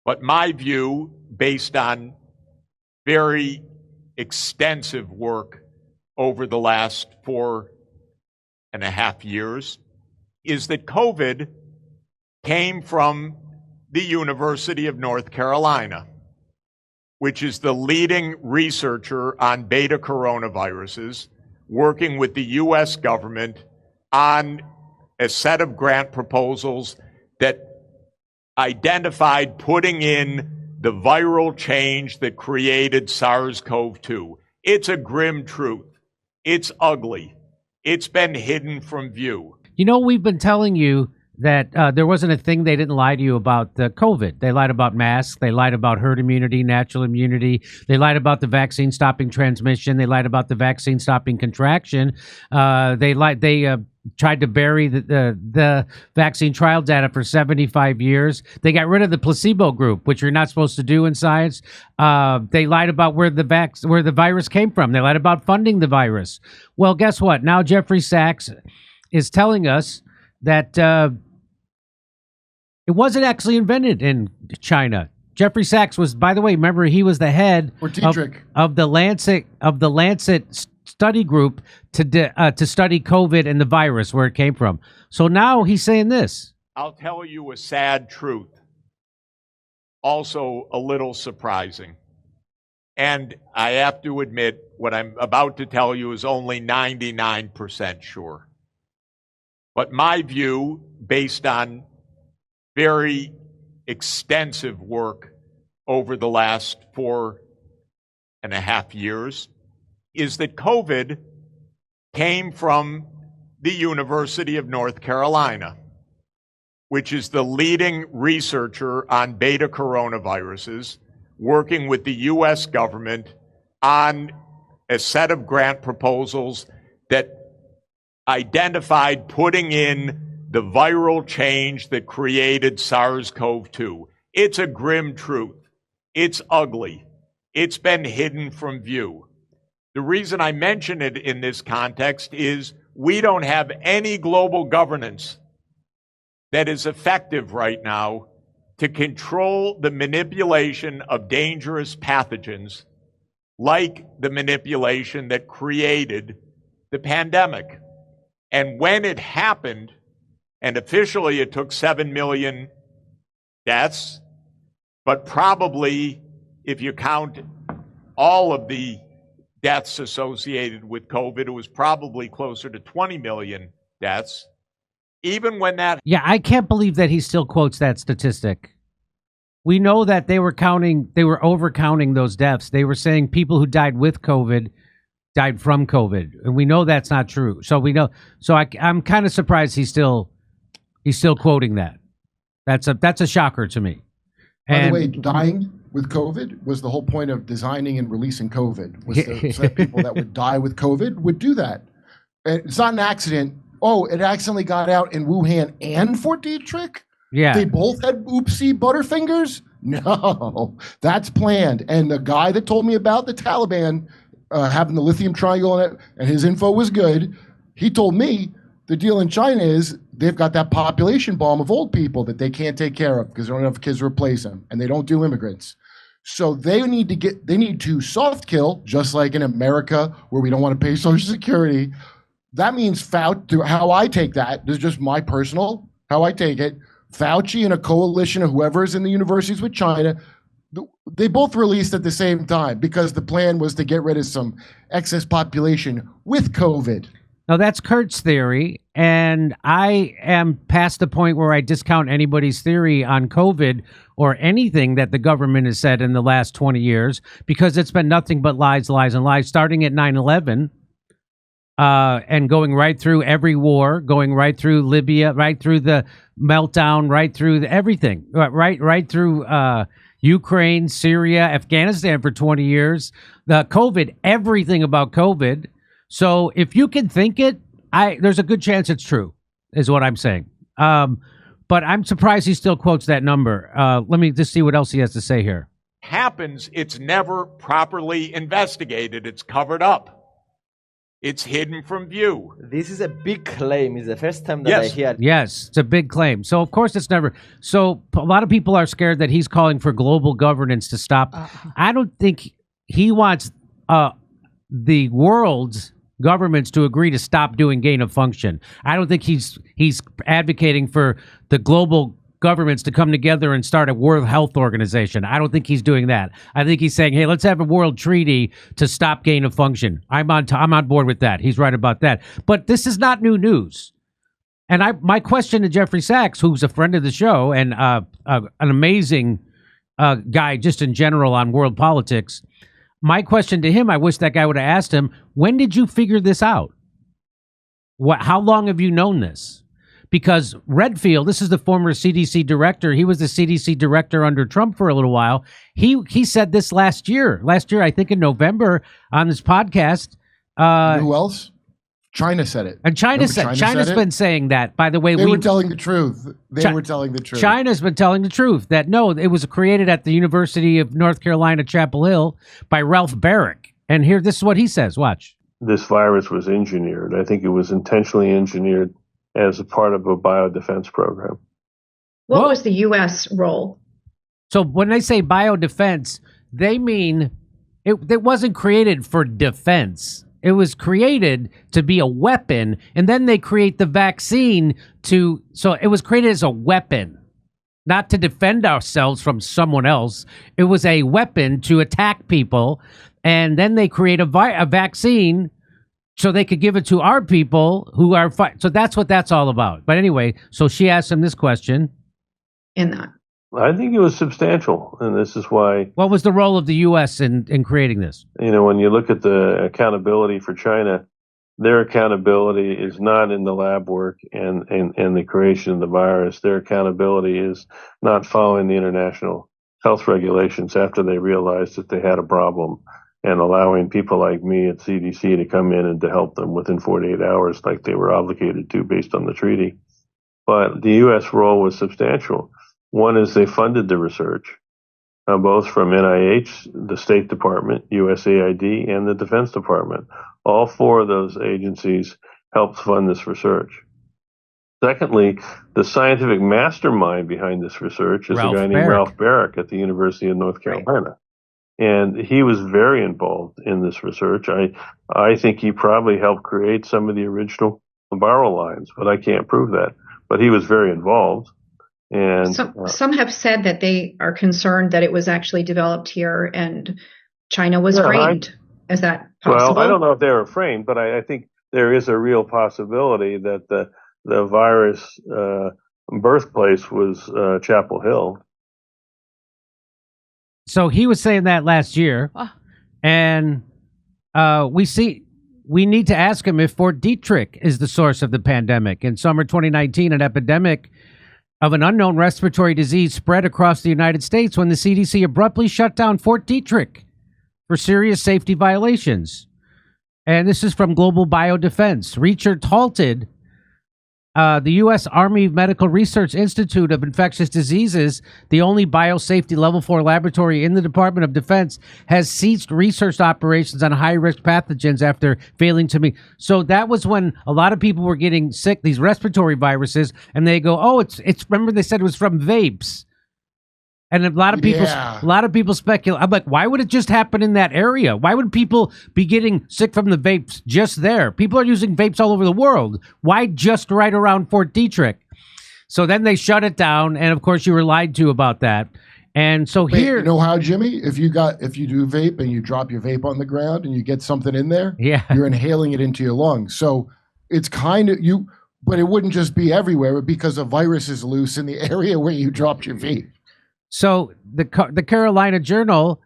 But my view, based on very extensive work over the last 4.5 years, is that COVID came from the University of North Carolina, which is the leading researcher on beta coronaviruses, working with the U.S. government on a set of grant proposals that identified putting in the viral change that created SARS-CoV-2. It's a grim truth. It's ugly. It's been hidden from view. You know, we've been telling you that there wasn't a thing they didn't lie to you about COVID. They lied about masks. They lied about herd immunity, natural immunity. They lied about the vaccine stopping transmission. They lied about the vaccine stopping contraction. They tried to bury the vaccine trial data for 75 years. They got rid of the placebo group, which you're not supposed to do in science. They lied about where the virus came from. They lied about funding the virus. Well, guess what? Now Jeffrey Sachs is telling us that it wasn't actually invented in China. Jeffrey Sachs was, by the way, remember, he was the head of the Lancet study group to study COVID and the virus, where it came from. So now he's saying this. I'll tell you a sad truth, also a little surprising. And I have to admit, what I'm about to tell you is only 99% sure. But my view, based on very extensive work over the last 4.5 years, is that COVID came from the University of North Carolina, which is the leading researcher on beta coronaviruses, working with the U.S. government on a set of grant proposals that identified putting in the viral change that created SARS-CoV-2. It's a grim truth. It's ugly. It's been hidden from view. The reason I mention it in this context is we don't have any global governance that is effective right now to control the manipulation of dangerous pathogens like the manipulation that created the pandemic. And when it happened, and officially it took 7 million deaths, but probably if you count all of the deaths associated with COVID, it was probably closer to 20 million deaths. Even when that... Yeah, I can't believe that he still quotes that statistic. We know that they were overcounting those deaths. They were saying people who died with COVID died from COVID, and we know that's not true. So we know. So I'm kind of surprised he's still quoting that. That's a shocker to me. By the way, dying with COVID was the whole point of designing and releasing COVID. Was so that people that would die with COVID would do that. And it's not an accident. Oh, it accidentally got out in Wuhan and for Detrick? Yeah. They both had oopsie butterfingers? No, that's planned. And the guy that told me about the Taliban having the lithium triangle in it, and his info was good, he told me the deal in China is they've got that population bomb of old people that they can't take care of because they don't have kids to replace them, and they don't do immigrants. So they need to soft kill, just like in America where we don't want to pay Social Security. That means Fauci, how I take that, this is just my personal, how I take it, Fauci and a coalition of whoever's in the universities with China, they both released at the same time because the plan was to get rid of some excess population with COVID. Now, that's Kurt's theory, and I am past the point where I discount anybody's theory on COVID or anything that the government has said in the last 20 years because it's been nothing but lies, lies, and lies, starting at 9/11 and going right through every war, going right through Libya, right through the meltdown, right through everything, right through Ukraine, Syria, Afghanistan for 20 years, the COVID, everything about COVID. So if you can think it, there's a good chance it's true, is what I'm saying. But I'm surprised he still quotes that number. Let me just see what else he has to say here. Happens, it's never properly investigated. It's covered up. It's hidden from view. This is a big claim. It's the first time that Yes. I hear. Yes, it's a big claim. So of course it's never. So a lot of people are scared that he's calling for global governance to stop. I don't think he wants the world's governments to agree to stop doing gain of function. I don't think he's advocating for the global governments to come together and start a World Health Organization. I don't think he's doing that. I think he's saying, hey, let's have a world treaty to stop gain of function. I'm on board with that. He's right about that. But this is not new news. And my question to Jeffrey Sachs, who's a friend of the show and an amazing guy just in general on world politics, my question to him, I wish that guy would have asked him, when did you figure this out? How long have you known this? Because Redfield, this is the former CDC director. He was the CDC director under Trump for a little while. He said this last year, I think in November on this podcast. Who else? China said it. And China's been saying that, by the way. They were telling the truth. They were telling the truth. China's been telling the truth that no, it was created at the University of North Carolina, Chapel Hill by Ralph Baric. And here, this is what he says. Watch. This virus was engineered. I think it was intentionally engineered as a part of a biodefense program. What was the U.S. role? So when they say biodefense, they mean it wasn't created for defense. It was created to be a weapon, and then they create the vaccine so it was created as a weapon, not to defend ourselves from someone else. It was a weapon to attack people, and then they create a vaccine so they could give it to our people who are so that's what that's all about. But anyway, so she asked him this question. In that. I think it was substantial, and this is why. What was the role of the U.S. in creating this? You know, when you look at the accountability for China, their accountability is not in the lab work and the creation of the virus. Their accountability is not following the international health regulations after they realized that they had a problem, and allowing people like me at CDC to come in and to help them within 48 hours like they were obligated to based on the treaty. But the U.S. role was substantial. One is they funded the research, both from NIH, the State Department, USAID, and the Defense Department. All four of those agencies helped fund this research. Secondly, the scientific mastermind behind this research is a guy named Ralph Baric at the University of North Carolina. And he was very involved in this research. I think he probably helped create some of the original viral lines, but I can't prove that. But he was very involved. And some have said that they are concerned that it was actually developed here and China was framed. Is that possible? Well, I don't know if they were framed, but I think there is a real possibility that the virus birthplace was Chapel Hill. So he was saying that last year, and we need to ask him if Fort Detrick is the source of the pandemic. In summer 2019, an epidemic of an unknown respiratory disease spread across the United States when the CDC abruptly shut down Fort Detrick for serious safety violations. And this is from Global Biodefense. Research halted. The U.S. Army Medical Research Institute of Infectious Diseases, the only biosafety level 4 laboratory in the Department of Defense, has ceased research operations on high-risk pathogens after failing to meet. So that was when a lot of people were getting sick, these respiratory viruses, and they go, oh, it's remember they said it was from vapes. And a lot of people speculate. I'm like, why would it just happen in that area? Why would people be getting sick from the vapes just there? People are using vapes all over the world. Why just right around Fort Detrick? So then they shut it down, and of course you were lied to about that. And so here, you know how, Jimmy, if you do vape and you drop your vape on the ground and you get something in there, you're inhaling it into your lungs. So it's kind of but it wouldn't just be everywhere because a virus is loose in the area where you dropped your vape. So the Carolina Journal,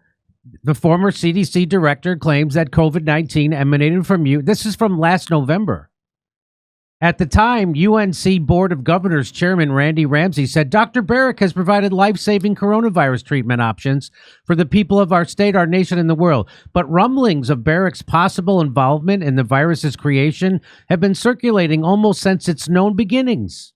the former CDC director, claims that COVID-19 emanated from you. This is from last November. At the time, UNC Board of Governors Chairman Randy Ramsey said Dr. Baric has provided life-saving coronavirus treatment options for the people of our state, our nation, and the world. But rumblings of Baric's possible involvement in the virus's creation have been circulating almost since its known beginnings.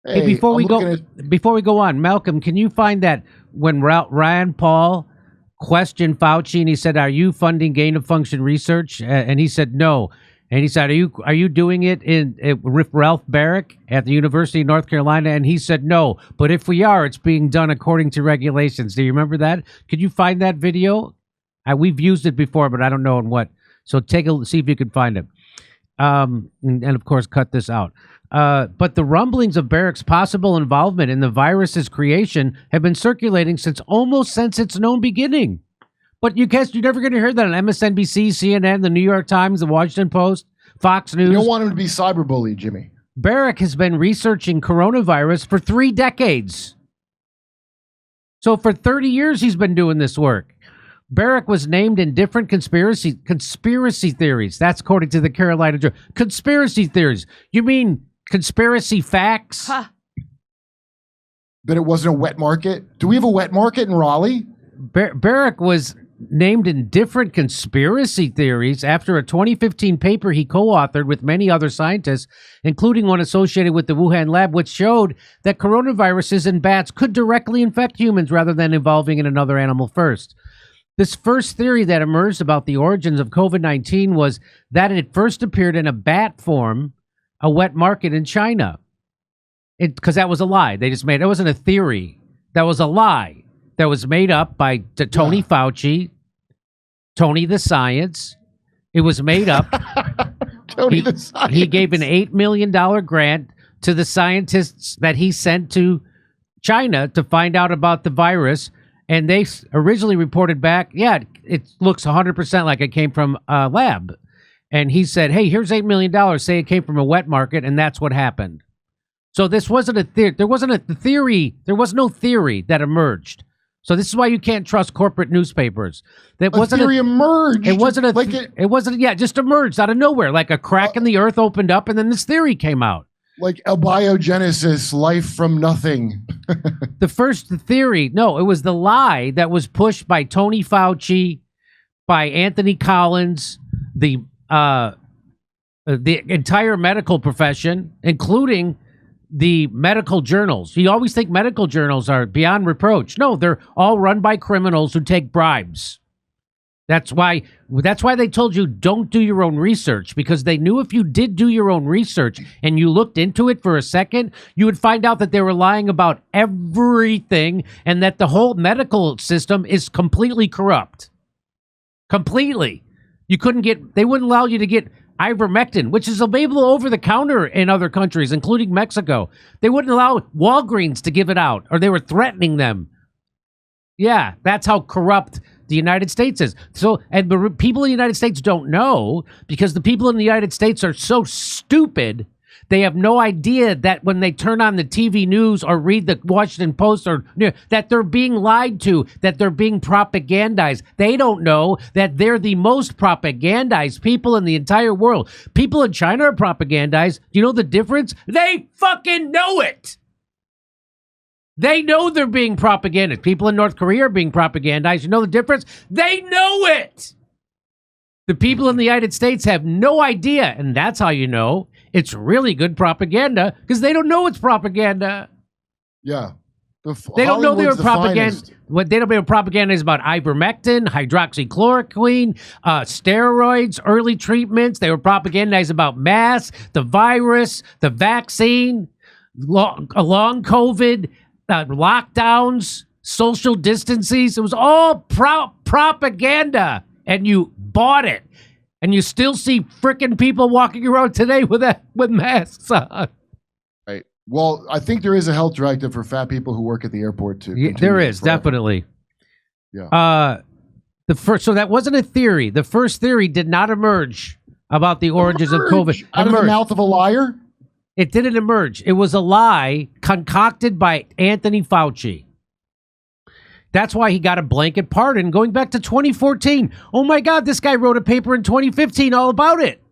Hey, before we go on, Malcolm, can you find that when Rand Paul questioned Fauci, and he said, "Are you funding gain-of-function research?" And he said, "No." And he said, "Are you doing it with Ralph Baric at the University of North Carolina?" And he said, "No. But if we are, it's being done according to regulations." Do you remember that? Could you find that video? We've used it before, but I don't know in what. So see if you can find it. And of course, cut this out. But the rumblings of Baric's possible involvement in the virus's creation have been circulating since its known beginning. But you're never going to hear that on MSNBC, CNN, the New York Times, the Washington Post, Fox News. You don't want him to be cyberbullied, Jimmy. Baric has been researching coronavirus for 3 decades. So for 30 years, he's been doing this work. Baric was named in different conspiracy theories. That's according to the Carolina Journal. Conspiracy theories. You mean conspiracy facts? That it wasn't a wet market? Do we have a wet market in Raleigh? Baric was named in different conspiracy theories after a 2015 paper he co-authored with many other scientists, including one associated with the Wuhan lab, which showed that coronaviruses in bats could directly infect humans rather than evolving in another animal first. This first theory that emerged about the origins of COVID-19 was that it first appeared in a bat form, a wet market in China. Because that was a lie. They just made it. It wasn't a theory. That was a lie. That was made up by Tony Fauci, Tony the Science. It was made up. Tony the Science. He gave an $8 million grant to the scientists that he sent to China to find out about the virus. And they originally reported back, yeah, it looks 100% like it came from a lab. And he said, hey, here's $8 million. Say it came from a wet market. And that's what happened. So this wasn't a theory. There wasn't a theory. There was no theory that emerged. So this is why you can't trust corporate newspapers. That wasn't theory emerged. It wasn't it wasn't. Yeah, just emerged out of nowhere, like a crack in the earth opened up, and then this theory came out. Like abiogenesis, life from nothing. The first theory, no, it was the lie that was pushed by Tony Fauci, by Anthony Collins, the entire medical profession, including the medical journals. You always think medical journals are beyond reproach. No, they're all run by criminals who take bribes. That's why they told you don't do your own research, because they knew if you did do your own research and you looked into it for a second, you would find out that they were lying about everything and that the whole medical system is completely corrupt. Completely. They wouldn't allow you to get ivermectin, which is available over the counter in other countries, including Mexico. They wouldn't allow Walgreens to give it out, or they were threatening them. Yeah, that's how corrupt the United States is. So, and the people in the United States don't know, because the people in the United States are so stupid. They have no idea that when they turn on the TV news or read the Washington Post that they're being lied to, that they're being propagandized. They don't know that they're the most propagandized people in the entire world. People in China are propagandized. Do you know the difference? They fucking know it. They know they're being propagandized. People in North Korea are being propagandized. You know the difference? They know it. The people in the United States have no idea, and that's how you know it's really good propaganda, because they don't know it's propaganda. Yeah. They don't know they were propaganda. What they don't know propaganda is about ivermectin, hydroxychloroquine, steroids, early treatments. They were propagandized about masks, the virus, the vaccine, long COVID, lockdowns, social distances. It was all propaganda, and you bought it. And you still see frickin' people walking around today with masks on. Right. Well, I think there is a health directive for fat people who work at the airport too. Yeah, there is, definitely. Yeah. So that wasn't a theory. The first theory did not emerge about the origins of COVID. Out of the mouth of a liar? It didn't emerge. It was a lie concocted by Anthony Fauci. That's why he got a blanket pardon going back to 2014. Oh my God, this guy wrote a paper in 2015 all about it.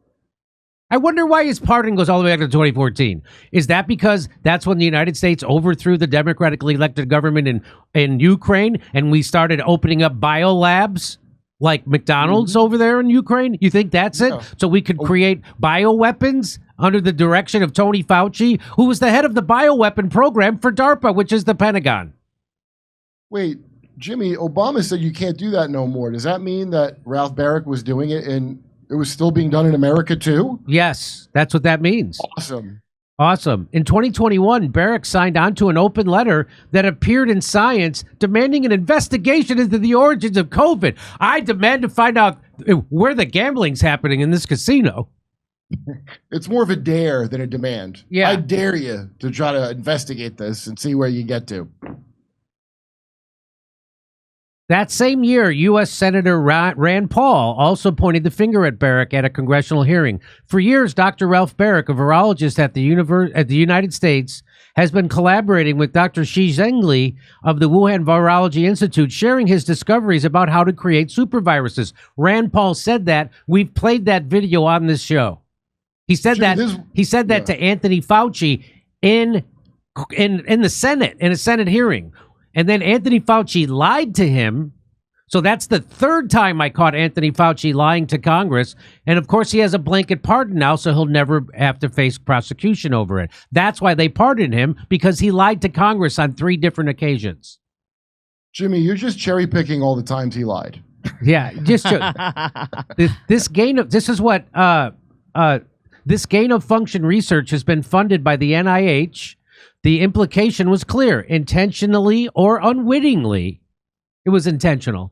I wonder why his pardon goes all the way back to 2014. Is that because that's when the United States overthrew the democratically elected government in Ukraine, and we started opening up biolabs like McDonald's over there in Ukraine? You think that's it? So we could create bioweapons under the direction of Tony Fauci, who was the head of the bioweapon program for DARPA, which is the Pentagon. Wait, Jimmy, Obama said you can't do that no more. Does that mean that Ralph Baric was doing it and it was still being done in America too? Yes, that's what that means. Awesome. Awesome. In 2021, Baric signed onto an open letter that appeared in Science demanding an investigation into the origins of COVID. I demand to find out where the gambling's happening in this casino. It's more of a dare than a demand. Yeah. I dare you to try to investigate this and see where you get to. That same year, U.S. Senator Rand Paul also pointed the finger at Baric at a congressional hearing. For years, Dr. Ralph Baric, a virologist at the United States, has been collaborating with Dr. Shi Zhengli of the Wuhan Virology Institute, sharing his discoveries about how to create superviruses. Rand Paul said that. We've played that video on this show. He said that to Anthony Fauci in the Senate, in a Senate hearing. And then Anthony Fauci lied to him. So that's the third time I caught Anthony Fauci lying to Congress. And of course, he has a blanket pardon now, so he'll never have to face prosecution over it. That's why they pardoned him, because he lied to Congress on 3 different occasions. Jimmy, you're just cherry picking all the times he lied. Yeah, just this gain of function research has been funded by the NIH. The implication was clear: intentionally or unwittingly. It was intentional.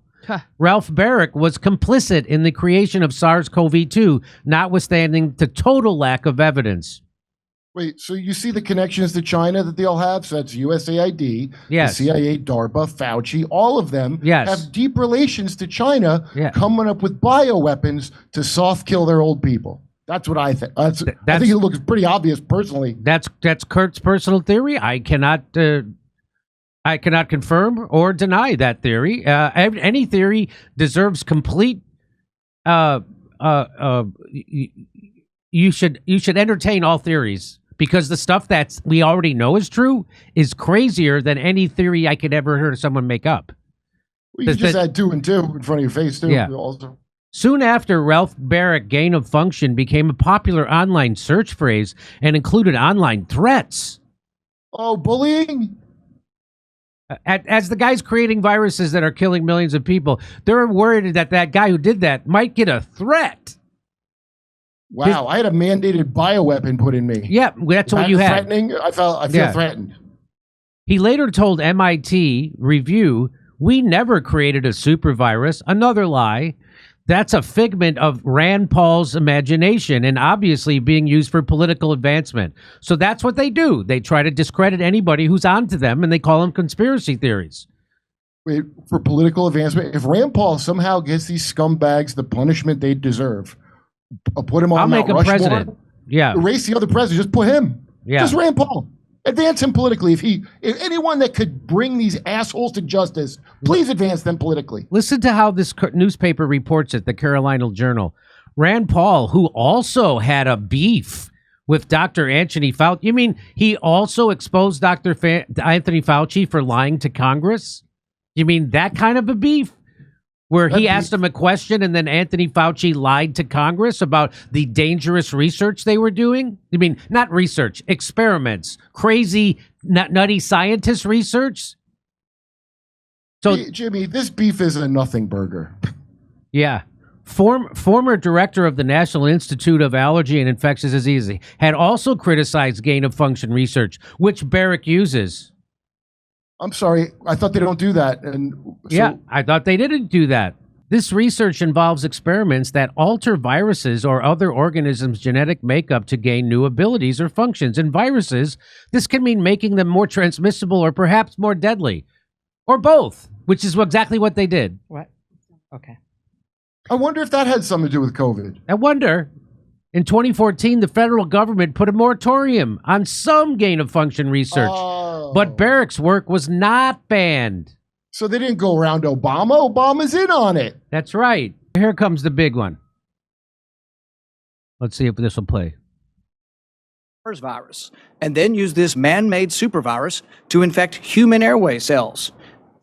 Ralph Baric was complicit in the creation of SARS-CoV-2, notwithstanding the total lack of evidence. Wait, so you see the connections to China that they all have? So that's USAID, Yes. the CIA, DARPA, Fauci, all of them Yes. have deep relations to China, coming up with bioweapons to soft kill their old people. That's what I think. I think it looks pretty obvious personally. That's Kurt's personal theory. I cannot confirm or deny that theory. Any theory deserves complete. You should entertain all theories, because the stuff that we already know is true is crazier than any theory I could ever hear someone make up. Well, you just add 2 and 2 in front of your face too. Yeah. Also. Soon after, Ralph Baric gain of function became a popular online search phrase and included online threats. Oh, bullying? As the guy's creating viruses that are killing millions of people, they're worried that that guy who did that might get a threat. Wow, I had a mandated bioweapon put in me. Yeah, that's what you had. Threatening? I feel threatened. He later told MIT Review, "We never created a super virus." Another lie. That's a figment of Rand Paul's imagination and obviously being used for political advancement. So that's what they do. They try to discredit anybody who's onto them, and they call them conspiracy theories. Wait, for political advancement? If Rand Paul somehow gets these scumbags the punishment they deserve, put him on I'll Mount make him Rushmore, president. Yeah. Erase the other president. Just put him. Yeah. Just Rand Paul. Advance him politically. If anyone that could bring these assholes to justice, please advance them politically. Listen to how this newspaper reports it, the Carolina Journal. Rand Paul, who also had a beef with Dr. Anthony Fauci. You mean he also exposed Dr. Anthony Fauci for lying to Congress? You mean that kind of a beef? Where he asked him a question and then Anthony Fauci lied to Congress about the dangerous research they were doing? You mean not research, experiments, crazy, nutty scientist research? So, hey, Jimmy, this beef is a nothing burger. Yeah. Former director of the National Institute of Allergy and Infectious Diseases had also criticized gain-of-function research, which Baric uses. I'm sorry, I thought they don't do that. And yeah, I thought they didn't do that. This research involves experiments that alter viruses or other organisms' genetic makeup to gain new abilities or functions. In viruses, this can mean making them more transmissible or perhaps more deadly, or both, which is exactly what they did. What? Okay. I wonder if that had something to do with COVID. I wonder. In 2014, the federal government put a moratorium on some gain-of-function research, but Baric's work was not banned. So they didn't go around Obama. Obama's in on it. That's right. Here comes the big one. Let's see if this will play. SARS virus, and then use this man-made supervirus to infect human airway cells.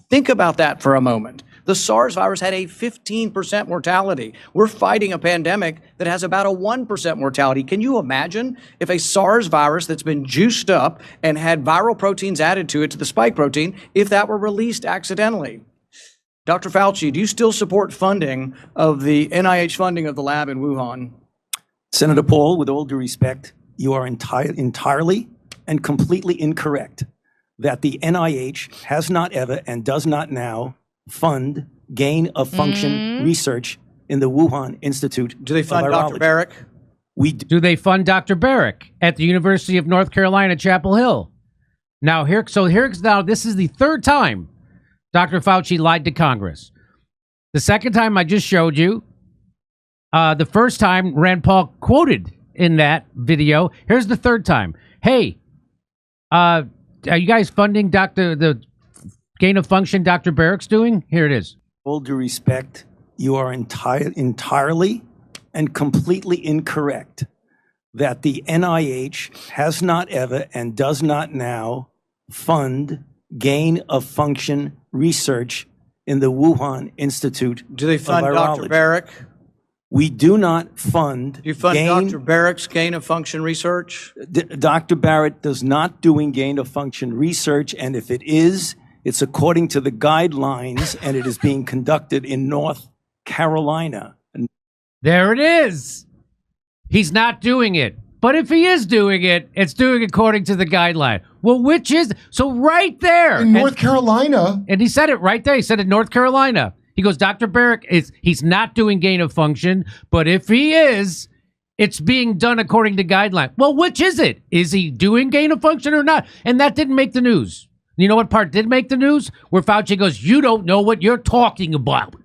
Think about that for a moment. The SARS virus had a 15% mortality. We're fighting a pandemic that has about a 1% mortality. Can you imagine if a SARS virus that's been juiced up and had viral proteins added to it, to the spike protein, if that were released accidentally? Dr. Fauci, do you still support funding of the NIH funding of the lab in Wuhan? Senator Paul, with all due respect, you are entirely and completely incorrect that the NIH has not ever and does not now fund gain of function research in the Wuhan Institute. Do they fund Dr. Baric? Do they fund Dr. Baric at the University of North Carolina, Chapel Hill? Now, this is the third time Dr. Fauci lied to Congress. The second time I just showed you. The first time Rand Paul quoted in that video. Here's the third time. Hey, are you guys funding the gain of function Dr. Barrick's doing? Here it is. All due respect, you are entirely and completely incorrect that the NIH has not ever and does not now fund gain of function research in the Wuhan Institute. Do they fund Dr. Baric? We do not fund. Do you fund Dr. Barrick's gain of function research? Dr. Barrett does not doing gain of function research, and if it is, it's according to the guidelines, and it is being conducted in North Carolina. There it is. He's not doing it. But if he is doing it, it's doing according to the guideline. Well, which is so right there in North Carolina? And he said it right there. He said in North Carolina. He goes, Dr. Baric he's not doing gain of function, but if he is, it's being done according to guideline. Well, which is it? Is he doing gain of function or not? And that didn't make the news. You know what part did make the news? Where Fauci goes, you don't know what you're talking about.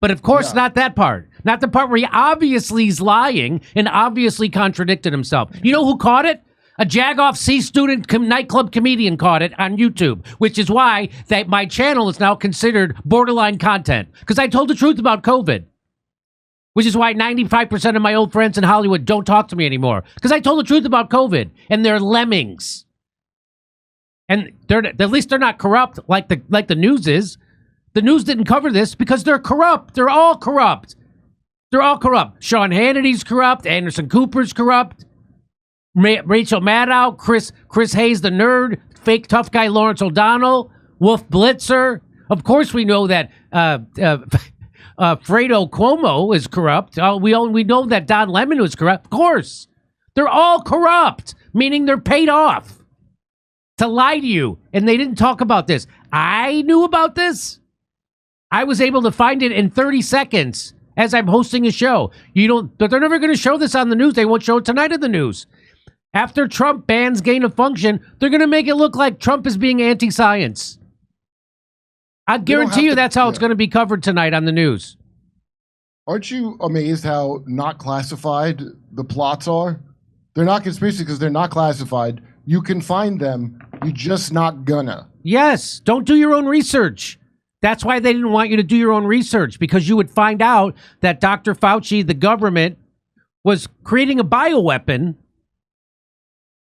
But of course, not that part. Not the part where he obviously is lying and obviously contradicted himself. You know who caught it? A Jagoff C student nightclub comedian caught it on YouTube, which is why that my channel is now considered borderline content, because I told the truth about COVID, which is why 95% of my old friends in Hollywood don't talk to me anymore, because I told the truth about COVID, and they're lemmings. And at least they're not corrupt like the news is. The news didn't cover this because they're corrupt. They're all corrupt. They're all corrupt. Sean Hannity's corrupt. Anderson Cooper's corrupt. Rachel Maddow, Chris Hayes the nerd, fake tough guy Lawrence O'Donnell, Wolf Blitzer. Of course, we know that Fredo Cuomo is corrupt. We know that Don Lemon was corrupt. Of course, they're all corrupt, meaning they're paid off to lie to you, and they didn't talk about this. I knew about this. I was able to find it in 30 seconds as I'm hosting a show. But they're never going to show this on the news. They won't show it tonight in the news. After Trump bans gain of function, they're going to make it look like Trump is being anti-science. I guarantee you that's how it's going to be covered tonight on the news. Aren't you amazed how not classified the plots are? They're not conspiracy because they're not classified. You can find them. You're just not gonna. Yes. Don't do your own research. That's why they didn't want you to do your own research, because you would find out that Dr. Fauci, the government, was creating a bioweapon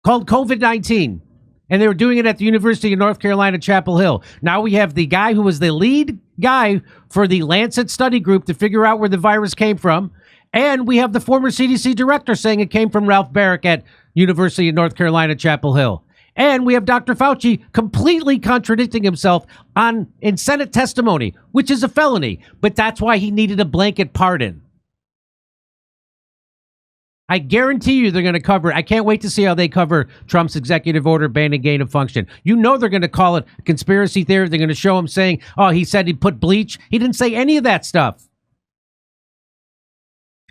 called COVID-19. And they were doing it at the University of North Carolina, Chapel Hill. Now we have the guy who was the lead guy for the Lancet study group to figure out where the virus came from. And we have the former CDC director saying it came from Ralph Baric at University of North Carolina, Chapel Hill. And we have Dr. Fauci completely contradicting himself in Senate testimony, which is a felony. But that's why he needed a blanket pardon. I guarantee you they're going to cover it. I can't wait to see how they cover Trump's executive order banning gain of function. You know they're going to call it a conspiracy theory. They're going to show him saying, oh, he said he put bleach. He didn't say any of that stuff.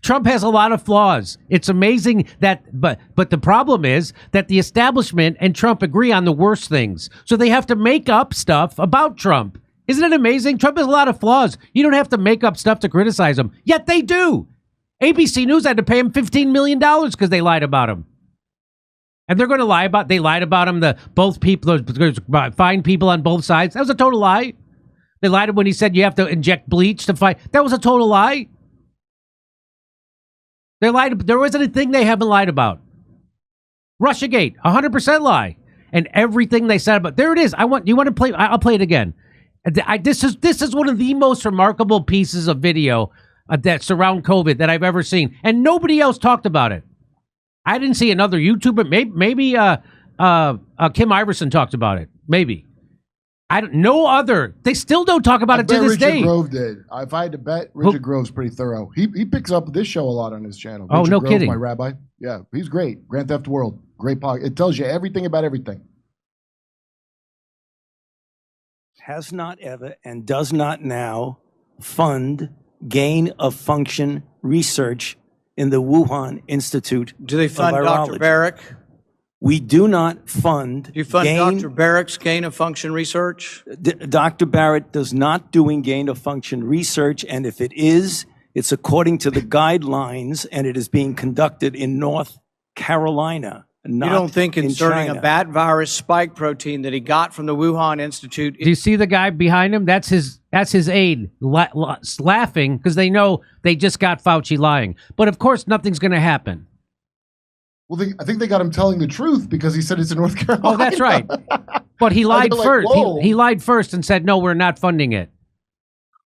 Trump has a lot of flaws. It's amazing that, but the problem is that the establishment and Trump agree on the worst things. So they have to make up stuff about Trump. Isn't it amazing? Trump has a lot of flaws. You don't have to make up stuff to criticize him. Yet they do. ABC News had to pay him $15 million because they lied about him. And they're going to they lied about him, both people, find people on both sides. That was a total lie. They lied when he said you have to inject bleach to fight. That was a total lie. They lied. There wasn't a thing they haven't lied about. Russiagate, 100% lie. And everything they said about, there it is. You want to play? I'll play it again. This is one of the most remarkable pieces of video that surround COVID that I've ever seen. And nobody else talked about it. I didn't see another YouTuber. Maybe Kim Iverson talked about it. Maybe. No other. They still don't talk about it to this Richard day. Grove did. If I had to bet, Richard Grove's pretty thorough. He picks up this show a lot on his channel. Oh, Richard no Grove, kidding. my rabbi. Yeah, he's great. Grand Theft World, great podcast. It tells you everything about everything. Has not ever and does not now fund gain of function research in the Wuhan Institute. Do they fund of Dr. Virology. Baric? We do not fund. Do you fund Dr. Barrick's gain of function research? Dr. Barrett does not doing gain of function research, and if it is, it's according to the guidelines, and it is being conducted in North Carolina. You don't think inserting China. a bat virus spike protein that he got from the Wuhan Institute? Do you see the guy behind him? That's his aide laughing because they know they just got Fauci lying. But of course, nothing's going to happen. Well, I think they got him telling the truth because he said it's in North Carolina. Oh, that's right. But he lied like, first. whoa. He lied first and said, no, we're not funding it.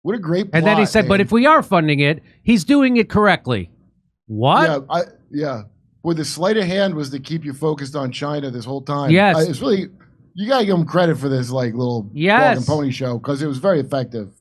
What a great plot, And then he said, but man. if we are funding it, he's doing it correctly. What? Yeah. Boy, the sleight of hand was to keep you focused on China this whole time. Yes. It's really, you got to give him credit for this little Yes. dog and pony show because it was very effective.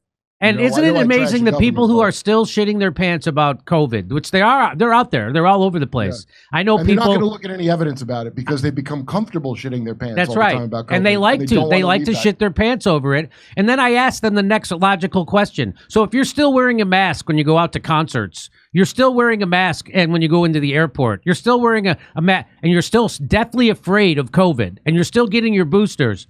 And You know, isn't I it like amazing trashy the people government who are folks. still shitting their pants about COVID, which they're out there. They're all over the place. I know And they're not going to people. look at any evidence about it because they become comfortable shitting their pants That's all the right. time about COVID. And they like to. don't They wanna like leave to that. shit their pants over it. And then I ask them the next logical question. So if you're still wearing a mask when you go out to concerts, you're still wearing a mask, and when you go into the airport, you're still wearing a mask, and you're still deathly afraid of COVID, and you're still getting your boosters,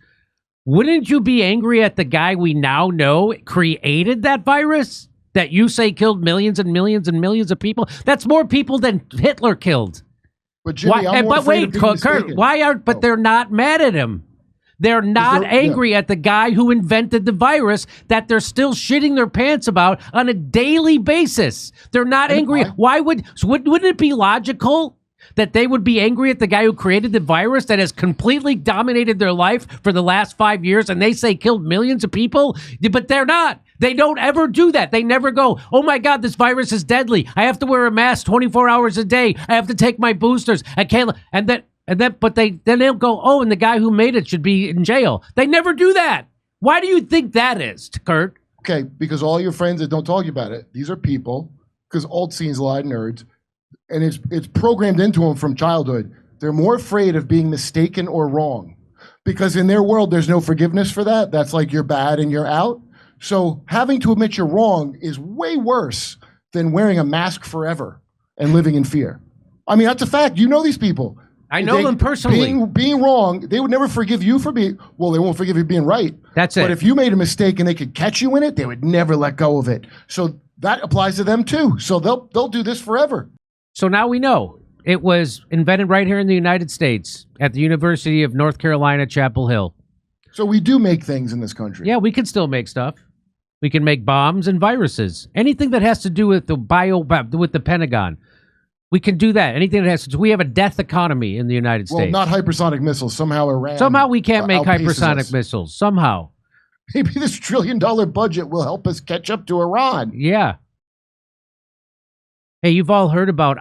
wouldn't you be angry at the guy we now know created that virus that you say killed millions and millions and millions of people? That's more people than Hitler killed. But Jimmy, I'm more But afraid wait, of being Kurt, mistaken. why aren't? But they're not mad at him. They're not they're- angry at the guy who invented the virus that they're still shitting their pants about on a daily basis. They're not angry. Wouldn't it be logical that they would be angry at the guy who created the virus that has completely dominated their life for the last 5 years, and they say killed millions of people? But they're not. They don't ever do that. They never go, oh my God, this virus is deadly. I have to wear a mask 24 hours a day. I have to take my boosters. I can't. But they'll go, oh, and the guy who made it should be in jail. They never do that. Why do you think that is, Kurt? Okay, because all your friends that don't talk about it, these are people, because alt scenes a lot of nerds, and it's programmed into them from childhood. They're more afraid of being mistaken or wrong, because in their world, there's no forgiveness for that. That's like you're bad and you're out. So having to admit you're wrong is way worse than wearing a mask forever and living in fear. I mean, that's a fact. You know these people. I know them personally. Being wrong, they would never forgive you for being, well, they won't forgive you being right. That's it. But if you made a mistake and they could catch you in it, they would never let go of it. So that applies to them too. So they'll do this forever. So now we know it was invented right here in the United States at the University of North Carolina, Chapel Hill. So we do make things in this country. Yeah, we can still make stuff. We can make bombs and viruses. Anything that has to do with with the Pentagon. We can do that. Anything that has to do. We have a death economy in the United Well, States. not hypersonic missiles. Somehow Iran. Somehow we can't make outpaces hypersonic us. missiles. Somehow. Maybe this $1 trillion budget will help us catch up to Iran. Yeah. Hey, you've all heard about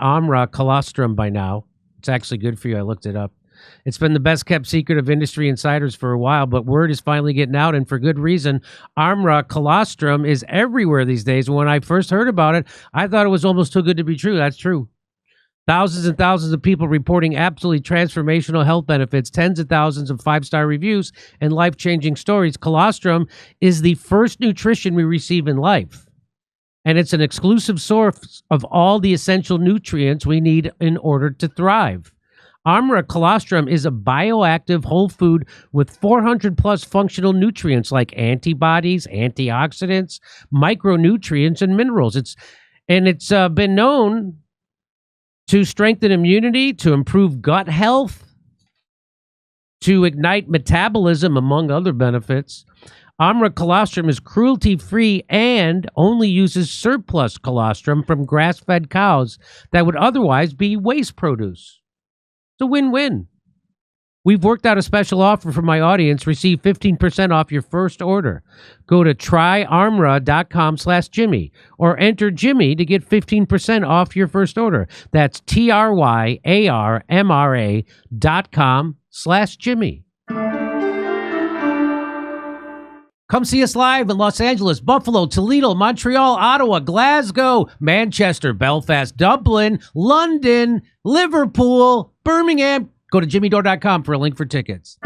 colostrum by now. It's actually good for you. I looked it up. It's been the best kept secret of industry insiders for a while, but word is finally getting out, and for good reason. Colostrum is everywhere these days. When I first heard about it, I thought it was almost too good to be true. That's true. Thousands and thousands of people reporting absolutely transformational health benefits, tens of thousands of 5-star reviews, and life-changing stories. Colostrum is the first nutrition we receive in life, and it's an exclusive source of all the essential nutrients we need in order to thrive. Colostrum is a bioactive whole food with 400 plus functional nutrients like antibodies, antioxidants, micronutrients, and minerals. It's been known to strengthen immunity, to improve gut health, to ignite metabolism, among other benefits. Colostrum is cruelty-free and only uses surplus colostrum from grass-fed cows that would otherwise be waste produce. It's a win-win. We've worked out a special offer for my audience. Receive 15% off your first order. Go to tryarmra.com/Jimmy or enter Jimmy to get 15% off your first order. That's TRYARMRA.com/Jimmy. Come see us live in Los Angeles, Buffalo, Toledo, Montreal, Ottawa, Glasgow, Manchester, Belfast, Dublin, London, Liverpool, Birmingham. Go to jimmydore.com for a link for tickets.